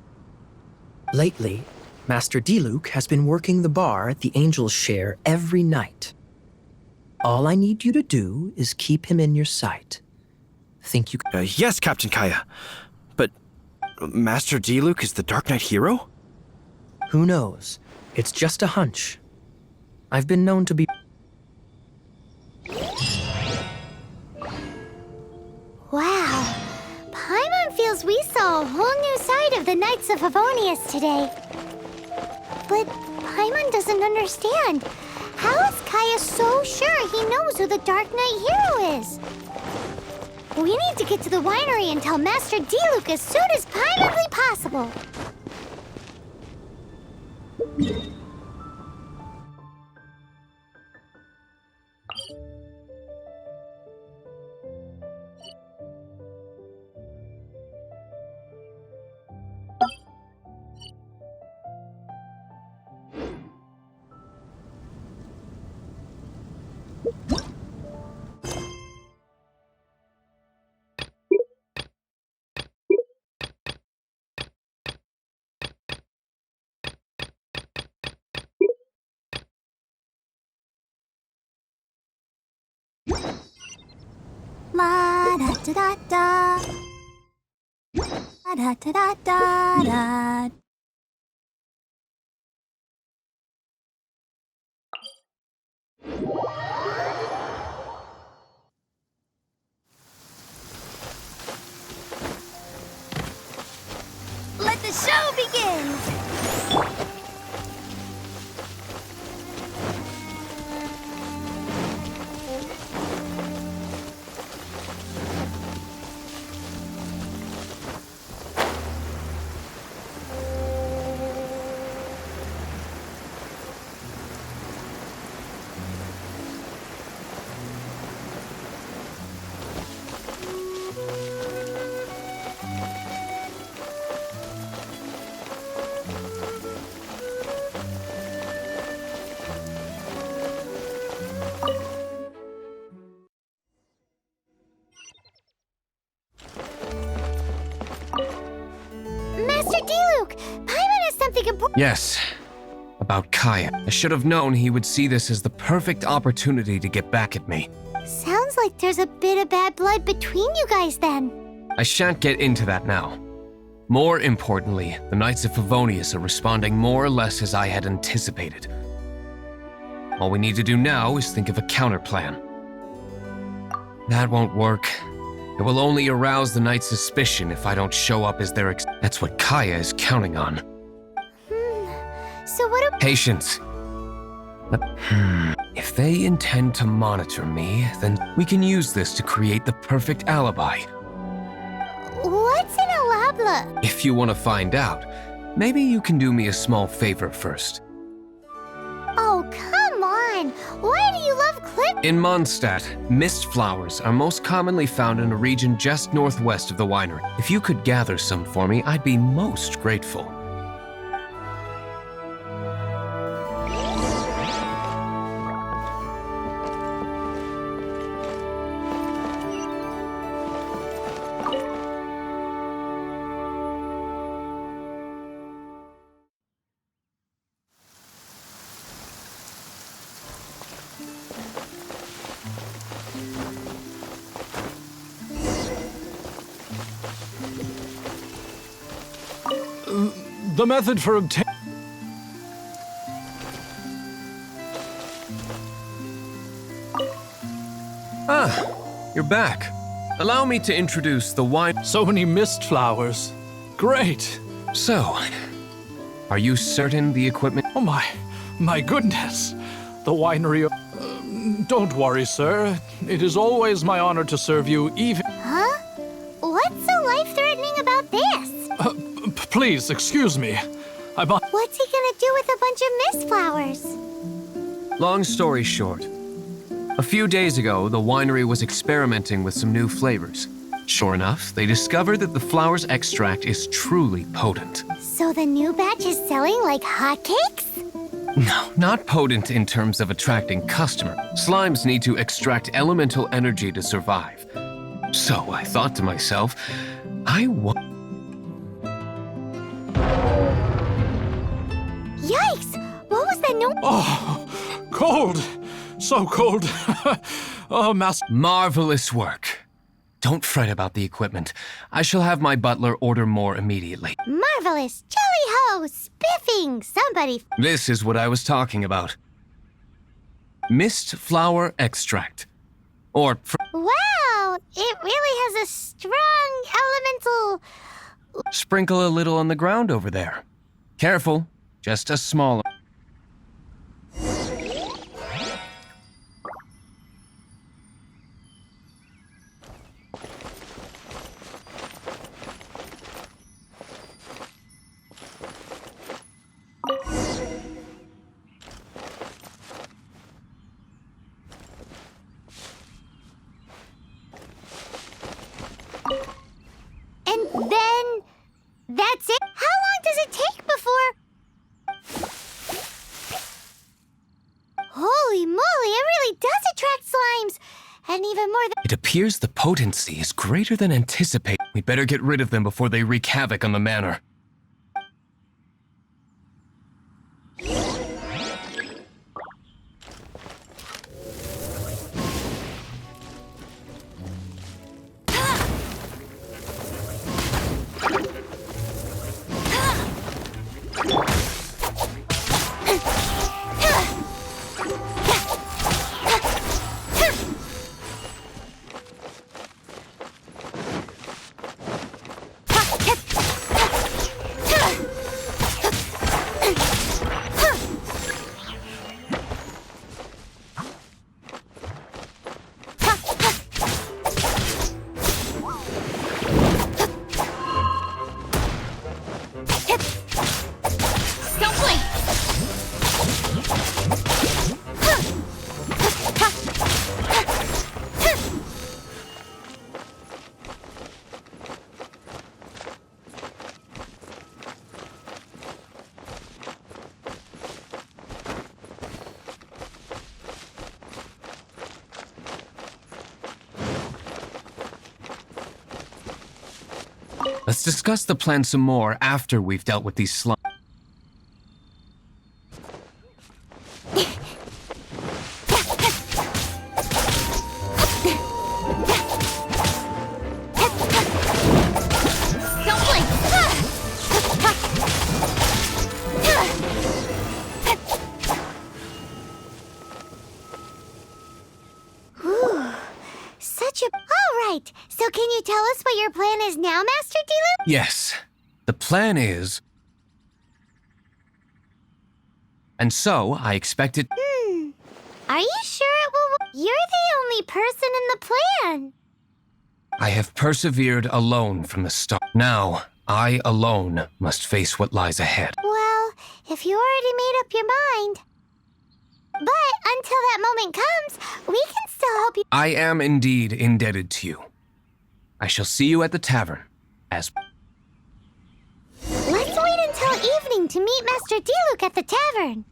Lately, Master Diluc has been working the bar at the Angel's Share every night. All I need you to do is keep him in your sight. Think you... Yes, Captain Kaya. But Master Diluc is the Dark Knight hero? Who knows? It's just a hunch. I've been known to be... Wow. Paimon feels we saw a whole new side of the Knights of Favonius today. But Paimon doesn't understand. How is Kaya so sure he knows who the Dark Knight hero is? We need to get to the winery and tell Master Diluc as soon as Paimonly possible. La da da da da. Da da da da da. Let the show begin! Master Diluc! Paimon has something important. Yes, about Kaya. I should have known he would see this as the perfect opportunity to get back at me. Sounds like there's a bit of bad blood between you guys then. I shan't get into that now. More importantly, the Knights of Favonius are responding more or less as I had anticipated. All we need to do now is think of a counterplan. That won't work. It will only arouse the Knights' suspicion if I don't show up as their That's what Kaya is counting on. So what do- Patience. If they intend to monitor me, then we can use this to create the perfect alibi. What's an alabla? If you want to find out, maybe you can do me a small favor first. Oh, come on! Why do you love Clip? In Mondstadt, mist flowers are most commonly found in a region just northwest of the winery. If you could gather some for me, I'd be most grateful. The method for obtaining... Ah, you're back. Allow me to introduce the wine... So many mist flowers. Great. So, are you certain the equipment... Oh my goodness. The winery... don't worry, sir. It is always my honor to serve you even... Huh? What's so life-threatening about this? Please, excuse me. What's he gonna do with a bunch of mist flowers? Long story short, a few days ago, the winery was experimenting with some new flavors. Sure enough, they discovered that the flower's extract is truly potent. So the new batch is selling like hotcakes? No, not potent in terms of attracting customers. Slimes need to extract elemental energy to survive. So I thought to myself, Yikes! What was that noise? Oh, cold! So cold. Oh, Master... Marvelous work. Don't fret about the equipment. I shall have my butler order more immediately. Marvelous! Jolly-ho! Spiffing! Somebody... This is what I was talking about. Mist flower extract. Or... Wow! It really has a strong elemental... Sprinkle a little on the ground over there. Careful. Just a small... And then... that's it? How long does it take before... Holy moly, it really does attract slimes! And even more than... It appears the potency is greater than anticipated. We'd better get rid of them before they wreak havoc on the manor. Let's discuss the plan some more after we've dealt with these slimes. So can you tell us what your plan is now, Master D-Loop? Yes. The plan is... And so, I expect it... Are you sure it will... You're the only person in the plan. I have persevered alone from the start. Now, I alone must face what lies ahead. Well, if you already made up your mind... But until that moment comes, we can still help you... I am indeed indebted to you. I shall see you at the tavern, as... Let's wait until evening to meet Master D-Loop at the tavern.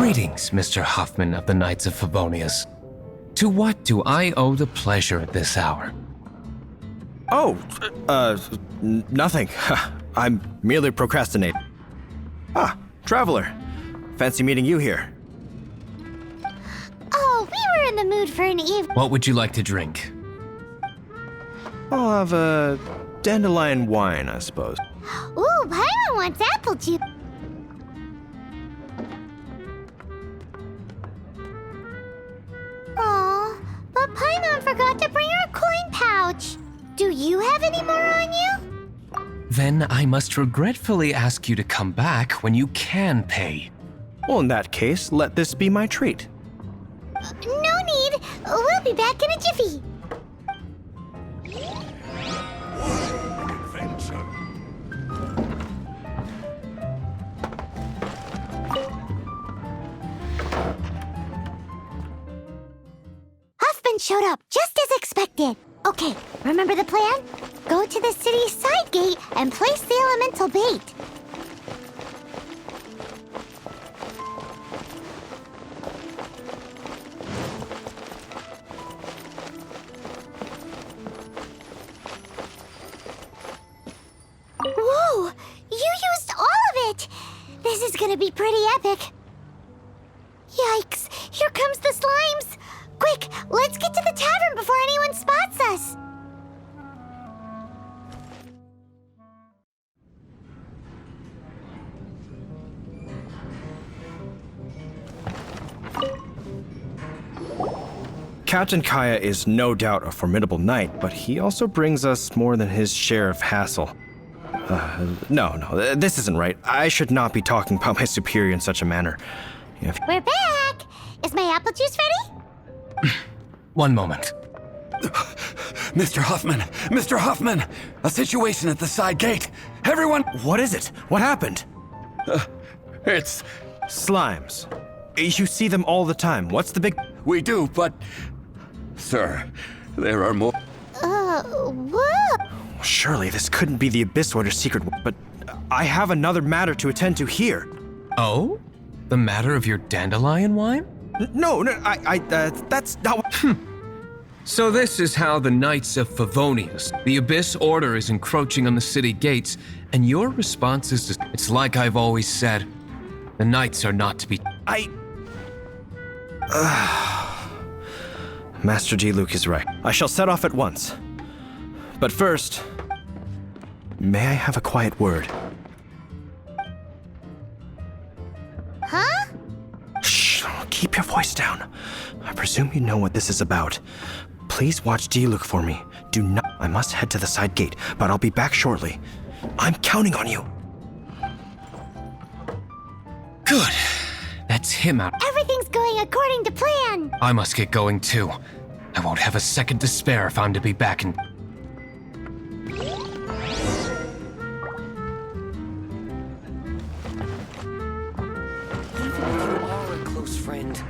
Greetings, Mr. Huffman of the Knights of Favonius. To what do I owe the pleasure at this hour? Oh, nothing. I'm merely procrastinating. Ah, Traveler. Fancy meeting you here. Oh, we were in the mood for an evening. What would you like to drink? I'll have a dandelion wine, I suppose. Ooh, Paimon wants apple juice. Aw, but Paimon forgot to bring her coin pouch. Do you have any more on you? Then I must regretfully ask you to come back when you can pay. Well, in that case, let this be my treat. No need. We'll be back in a jiffy. Huffman showed up just as expected. Okay, remember the plan? Go to the city's side gate and place the elemental bait. Whoa! You used all of it! This is gonna be pretty epic. Yikes! Here comes the slimes! Quick, let's get to the tavern before anyone spots us! Captain Kaya is no doubt a formidable knight, but he also brings us more than his share of hassle. No, this isn't right. I should not be talking about my superior in such a manner. We're back! Is my apple juice ready? One moment. Mr. Huffman! Mr. Huffman! A situation at the side gate! Everyone! What is it? What happened? It's... slimes. You see them all the time. What's the big... We do, but... Sir, there are more... What? Surely this couldn't be the Abyss Order's secret, but I have another matter to attend to here. Oh? The matter of your dandelion wine? No, that's not what... So this is how the Knights of Favonius, the Abyss Order, is encroaching on the city gates, and your response is to... It's like I've always said. The Knights are not to be... Master G. Luke is right. I shall set off at once. But first, may I have a quiet word? Huh? Shh, keep your voice down. I presume you know what this is about. Please watch D. Luke for me. Do not... I must head to the side gate, but I'll be back shortly. I'm counting on you. Good. That's him out. Everything's going according to plan. I must get going too. I won't have a second to spare if I'm to be back in... Even if you are a close friend...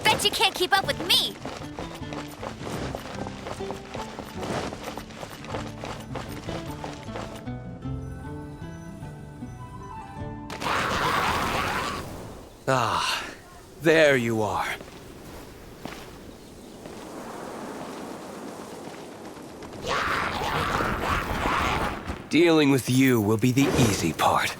Bet you can't keep up with me! Ah, there you are. Dealing with you will be the easy part.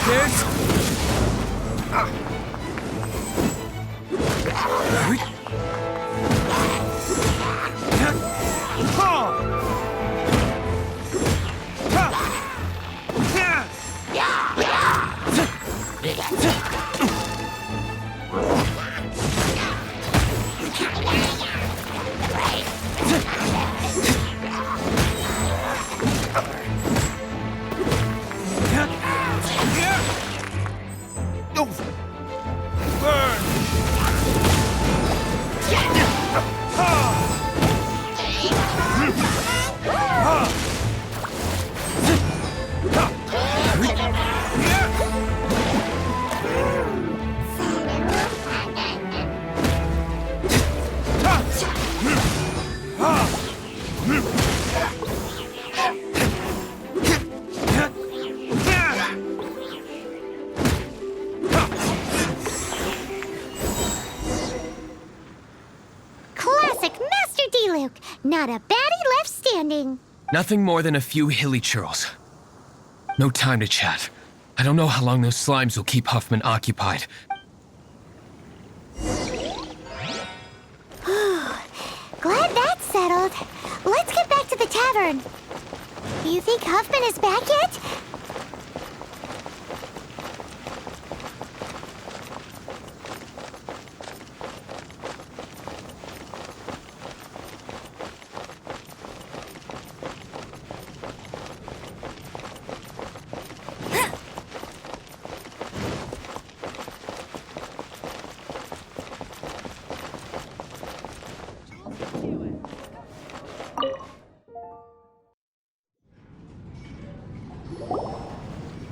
this? Not a baddie left standing. Nothing more than a few hilly churls. No time to chat. I don't know how long those slimes will keep Huffman occupied. Glad that's settled. Let's get back to the tavern. You think Huffman is back yet?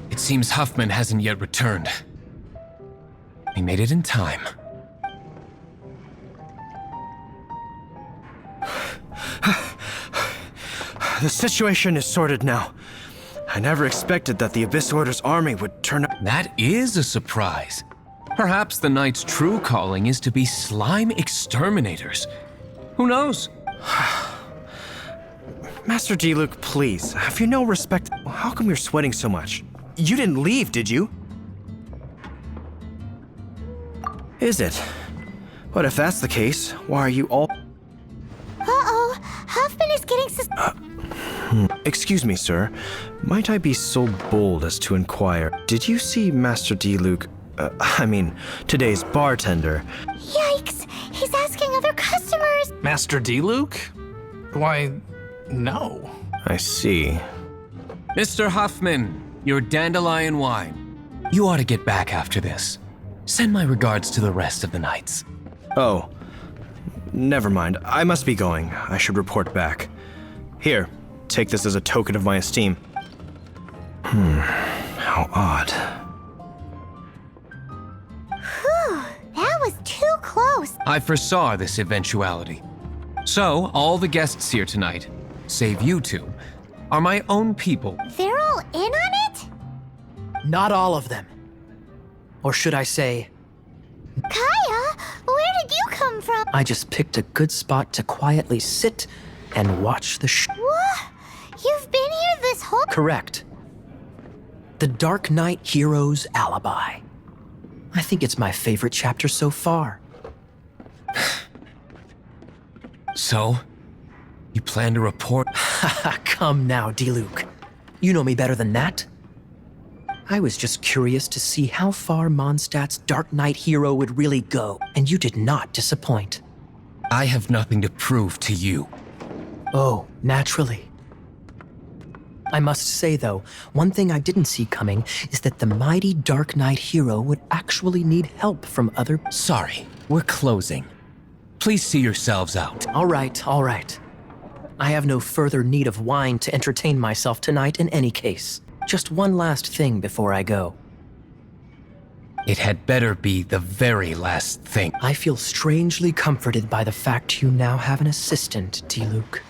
It seems Huffman hasn't yet returned. He made it in time. The situation is sorted now. I never expected that the Abyss Order's army would turn up. That is a surprise. Perhaps the Knight's true calling is to be slime exterminators. Who knows? Master D-Luke, please, have you no respect? How come you're sweating so much? You didn't leave, did you? Is it? But if that's the case, why are you all... Uh-oh, Huffman is getting Excuse me, sir. Might I be so bold as to inquire, did you see Master D-Luke, today's bartender? Yikes! He's asking other customers! Master D-Luke? Why, no. I see. Mr. Huffman, your dandelion wine. You ought to get back after this. Send my regards to the rest of the knights. Oh, never mind. I must be going. I should report back. Here, take this as a token of my esteem. How odd. Whew, that was too close. I foresaw this eventuality. So, all the guests here tonight, save you two, are my own people. They're all in on it? Not all of them. Or should I say... Kaya, where did you come from? I just picked a good spot to quietly sit and watch the What? You've been here this whole... Correct. The Dark Knight Hero's Alibi. I think it's my favorite chapter so far. So, you plan to report? Come now, D-Luke. You know me better than that. I was just curious to see how far Mondstadt's Dark Knight hero would really go, and you did not disappoint. I have nothing to prove to you. Oh, naturally. I must say, though, one thing I didn't see coming is that the mighty Dark Knight hero would actually need help from other... Sorry, we're closing. Please see yourselves out. All right, all right. I have no further need of wine to entertain myself tonight in any case. Just one last thing before I go. It had better be the very last thing. I feel strangely comforted by the fact you now have an assistant, D-Luke.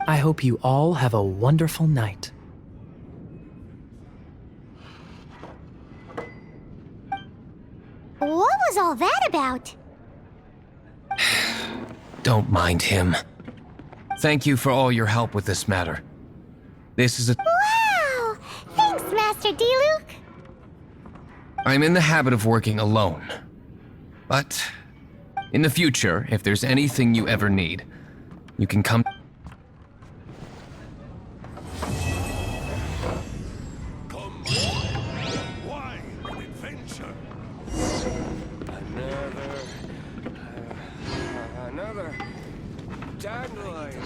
I hope you all have a wonderful night. What was all that about? Don't mind him. Thank you for all your help with this matter. This is a... Wow! Master Diluc? I'm in the habit of working alone. But in the future, if there's anything you ever need, you can come. Another dandelion.